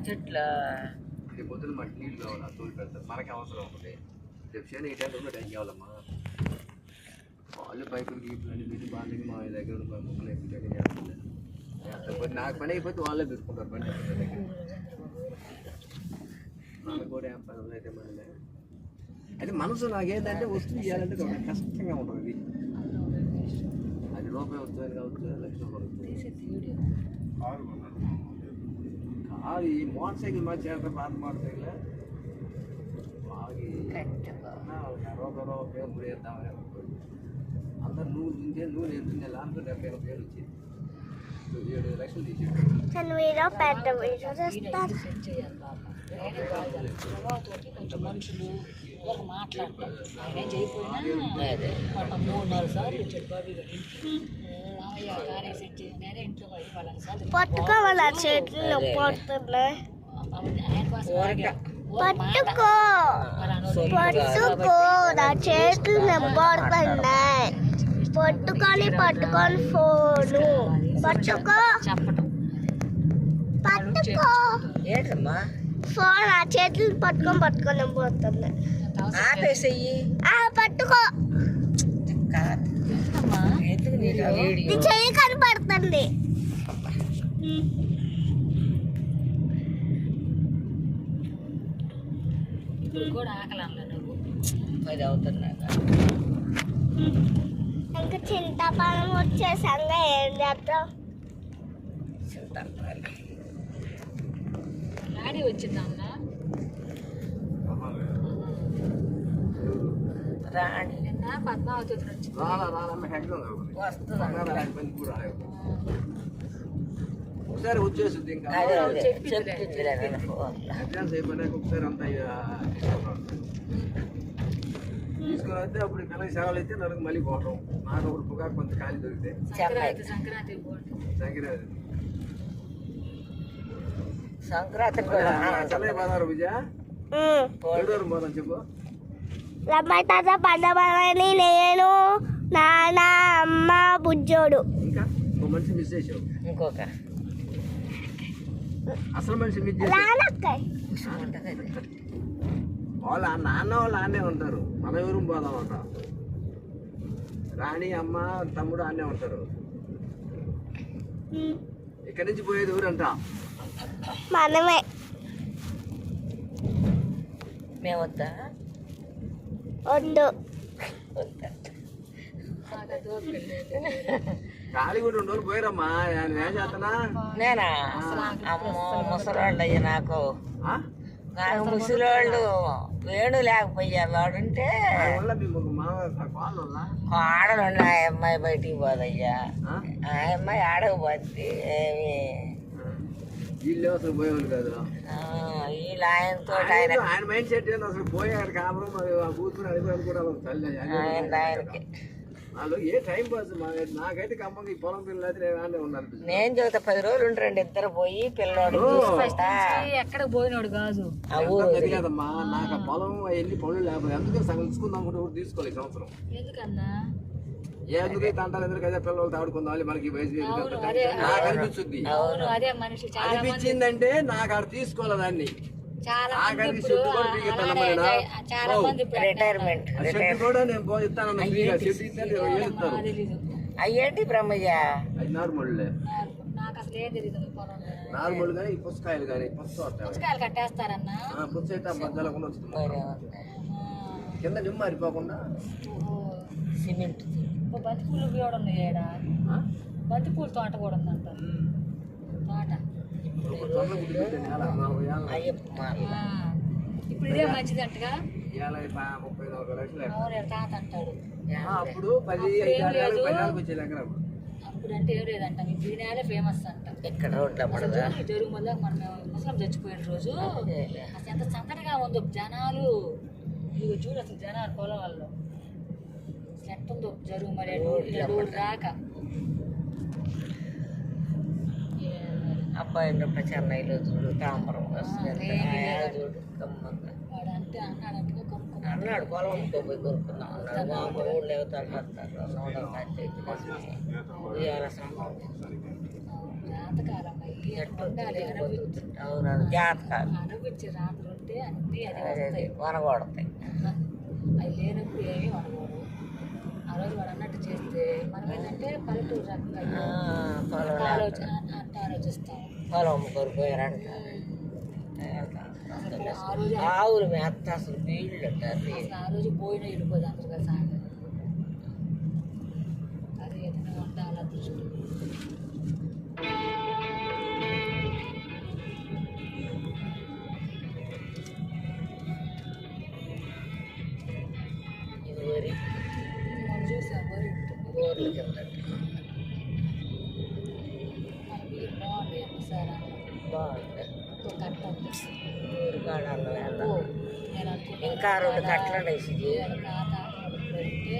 చెట్ల పొద్దున మట్టి నీళ్ళు కావాలి తోలు పెడతారు మనకి అవసరం ఉంటుంది రేపు చేను ఈ టైం టైం కావాలమ్మా వాళ్ళు పైపులు గీపులు అన్ని పెట్టి బాగా మా దగ్గర ముక్కలు ఎక్కువ చేస్తుంది నాకు పని అయిపోతే వాళ్ళే పెట్టుకుంటారు పని దగ్గర మనకు కూడా ఏం పని అయితే మనలే అయితే మనసు నాకేంటంటే వస్తువు చేయాలంటే కష్టంగా ఉంటుంది అది రూపాయి వస్తుంది కావచ్చు లక్ష రూపాయలు కాదు ఈ మోటార్ సైకిల్ మా చేత పాత మోటార్ సైకిల్ రూపాయి పేరు వేద్దామని అందరు నువ్వు తింటే నువ్వు నేను తినే లాంటి 70 పేరు వచ్చింది 7 లక్షలు తీసేది మనుషులు మాట్లాడతారు ఆయన చేయకపోయినా 3-4 సార్లు వచ్చాడు బాబీ రామయ్య కారే సెట్ చేయగానే ఇంట్లో వాళ్ళని సార్లు పట్టుకోవాలి చేతులు పడుతున్నాయి పట్టుకో పట్టుకో నా చేతులు నెంబడుతున్నాయి పట్టుకొని ఫోను పట్టుకో పట్టుకో ఫోన్ నా చేతులు పట్టుకొని పోతున్నాయి ఆపేసేయి పట్టుకో చెయ్యి కనపడుతుంది కూడా ఆకలి నువ్వు 10 అవుతున్నాక ఇంకా చింతపండు వచ్చేసంగా ఏం చేద్దాం గాడి వచ్చిందమ్మ రాణి నిన్న పద్మావతి ఒకసారి వచ్చేస్తుంది ఇంకా ఎగ్జామ్స్ అయిపోయినాక ఒకసారి అంతా తీసుకుని వస్తే అప్పుడు పిల్లలకి సెలవులు అయితే నలుగు మళ్ళీ పోవటం నాకు ఒకటి పొగాకు కొంత ఖాళీ దొరికితే సంక్రాంతి చల్లే బాధారు విజయ ఏడూరు పోదాం చెప్పు రమ్మాయి తాత పండమని నేను నాన్న అమ్మ బుజ్జోడు ఇంకా ఒక మనిషి మిస్ చేసావు ఇంకొక అసలు మనిషి మిస్ చేసావు వాళ్ళ నాన్న వాళ్ళు ఆనే ఉంటారు మన ఎవరు పోదాం అంట రాణి అమ్మ తమ్ముడు ఆనే ఉంటారు ఇక్కడి నుంచి పోయేది ఊరంట మనమే మేము వద్దా వద్దు ఖాళీ కూడా 2 రోజులు పోయారమ్మా ఏం చేస్తున్నా నేనా అమ్మో ముసలాళ్ళు అయ్యా నాకు ముసలోళ్ళు వేణు లేకపోయారు వాడుంటే ఆడలు ఆ అమ్మాయి బయటికి పోదయ్యా ఆ అమ్మాయి ఆడకపోతే వీళ్ళు అసలు పోయేవాళ్ళు కాదు వీళ్ళు ఆయనతో ఆయన మైండ్ సెట్ ఏంది అసలు పోయాడు కాపురం కూతురు అడిగారు కూడా ఆయనకి వాళ్ళు ఏ టైం పాస్ నాకైతే కమ్మకి పొలం పిల్లలు ఉండాలి నేను చూస్తే 10 రోజులు ఉంటారండి ఇద్దరు పోయి పిల్లోడు ఎక్కడ పోయినాడు కాదు కదమ్మా నాకు ఆ పొలం ఎన్ని పనులు లేకపోతే అందుకే సగం తీసుకుందాం కూడా తీసుకోవాలి సంవత్సరం ఎందుకన్నా ఎందుకైతే అంటారు ఎందుకైతే పిల్లలు తాడుకుందాం మనకి వయసు నాకు అనిపిస్తుంది అనిపించిందంటే నాకు అక్కడ తీసుకోవాలి దాన్ని అయ్యేంటి బ్రహ్మయ్య నార్మల్ గా ఈ పుస్తకాయలు కానీ పుస్తకాలు కట్టేస్తారన్నా పుస్తక అయితే బద్దలకుండా వస్తుంది కింద నిమ్మ మారిపోకుండా సిమెంట్ బంతిపూలు కూడా ఉన్నాయి ఏడా బంతిపూల తోట కూడా ఉందంట తోట ఇప్పుడు ఇదే మంచిది అంటగా 30-40 లక్షలు తాత అంటాడు అప్పుడు 10 వచ్చేది ఎక్కడ అప్పుడు అంటే ఏం లేదంట ఇప్పుడు ఈ నేలే ఫేమస్ అంట ఇక్కడ రోడ్లు జరుగు మళ్ళీ మనం ముసలం చచ్చిపోయిన రోజు అసలు ఎంత సందడిగా ఉందో జనాలు ఇవి చూడు అసలు జనాలు పొలాల్లో ఎట్ట ఉందో జరుగు మరి రోడ్డు రాక అబ్బాయి ఉన్నప్పుడు చెన్నైలో చూడు తాంబరం చూడు వాడంటే అన్నాడు పొలం పోయి కొనుక్కున్నాం అన్నాడు మా అమ్మ ఊళ్ళో అవుతాడు జాతకాలమ్మ ఉండాలి అవును జాతకాలు అనుభవించే రాత్రులు ఉంటే అన్నీ అదే వస్తాయి వనగొడతాయి. అవి లేనప్పుడు ఏమీ అనకూడదు. ఆ రోజు వాడు అన్నట్టు చేస్తే మనం ఏంటంటే పల్లెటూరు రకంగా పొలం ఆలోచన అంటే ఆలోచిస్తాం. పొలం కొరిపోయారంట. ఆ రోజు ఆవులు మేత అసలు వీళ్ళు అంటారు. అసలు ఆ రోజు పోయిన వెళ్ళిపోదు అందరు కలిసి సాయంత్రం. అది ఏదైనా ఉండాలి అదృష్టం. ఇది వరి మనం చూసాం వరి ఉంటుంది. గోర్లు కింద మనకి బాగుంది సార్ బాగుంది. కట్ట ఉంది. ఊరు కాడాల్లో నేను అనుకున్నాను ఇంకా 2 కట్టలు వేసి నా తాత పెడితే